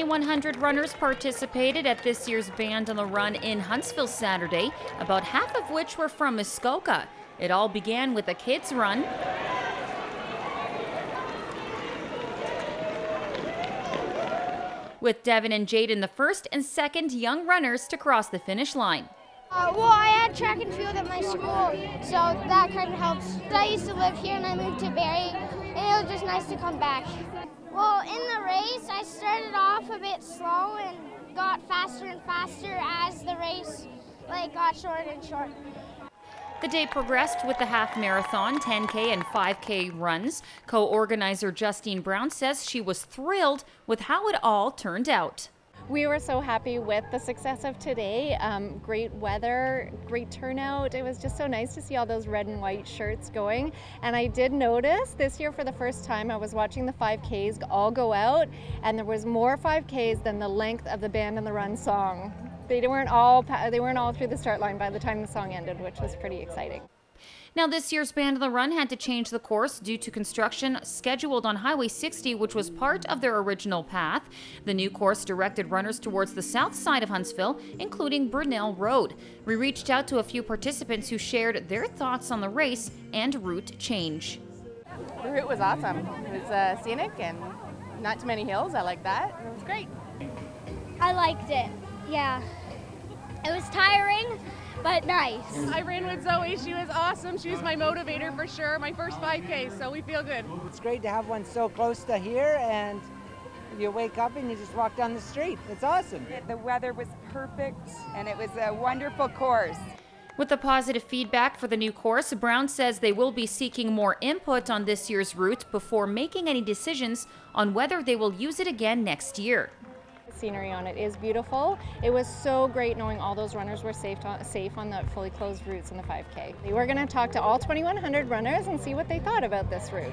2,100 runners participated at this year's Band on the Run in Huntsville Saturday, about half of which were from Muskoka. It all began with a kids' run, with Devin and Jaden the first and second young runners to cross the finish line. Well, I had track and field at my school, so that kind of helps. I used to live here and I moved to Barrie, and it was just nice to come back. Well, in the race, I started off a bit slow and got faster and faster as the race got shorter and shorter. The day progressed with the half marathon, 10K and 5K runs. Co-organizer Justine Brown says she was thrilled with how it all turned out. We were so happy with the success of today. Great weather, great turnout. It was just so nice to see all those red and white shirts going. And I did notice this year for the first time I was watching the 5Ks all go out, and there was more 5Ks than the length of the Band on the Run song. They weren't all through the start line by the time the song ended, which was pretty exciting. Now, this year's Band on the Run had to change the course due to construction scheduled on Highway 60, which was part of their original path. The new course directed runners towards the south side of Huntsville, including Brunel Road. We reached out to a few participants who shared their thoughts on the race and route change. The route was awesome. It was scenic and not too many hills. I like that. It was great. I liked it, yeah. It was tiring, but nice. I ran with Zoe. She was awesome. She was my motivator for sure. My first 5K, so we feel good. It's great to have one so close to here, and you wake up and you just walk down the street. It's awesome. The weather was perfect, and it was a wonderful course. With the positive feedback for the new course, Brown says they will be seeking more input on this year's route before making any decisions on whether they will use it again next year. The scenery on it is beautiful. It was so great knowing all those runners were safe on the fully closed routes in the 5K. We're going to talk to all 2,100 runners and see what they thought about this route.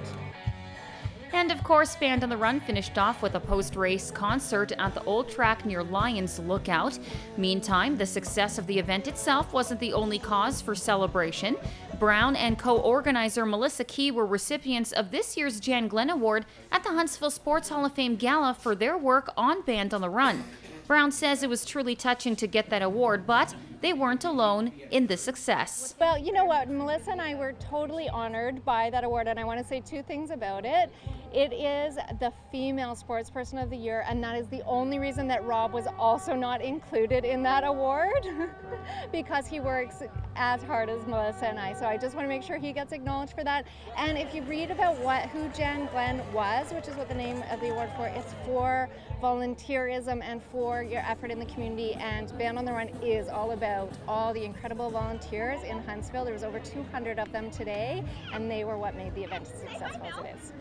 And of course, Band on the Run finished off with a post-race concert at the old track near Lions Lookout. Meantime, the success of the event itself wasn't the only cause for celebration. Brown and co-organizer Melissa Key were recipients of this year's Jan Glenn Award at the Huntsville Sports Hall of Fame Gala for their work on Band on the Run. Brown says it was truly touching to get that award, but they weren't alone in the success. Well, you know what, Melissa and I were totally honored by that award, and I want to say two things about it. It is the Female Sports Person of the Year, and that is the only reason that Rob was also not included in that award because he works as hard as Melissa and I. So I just want to make sure he gets acknowledged for that. And if you read about who Jan Glenn was, which is what the name of the award for, it's for volunteerism and for your effort in the community. And Band on the Run is all about all the incredible volunteers in Huntsville. There was over 200 of them today, and they were what made the event as successful as it is.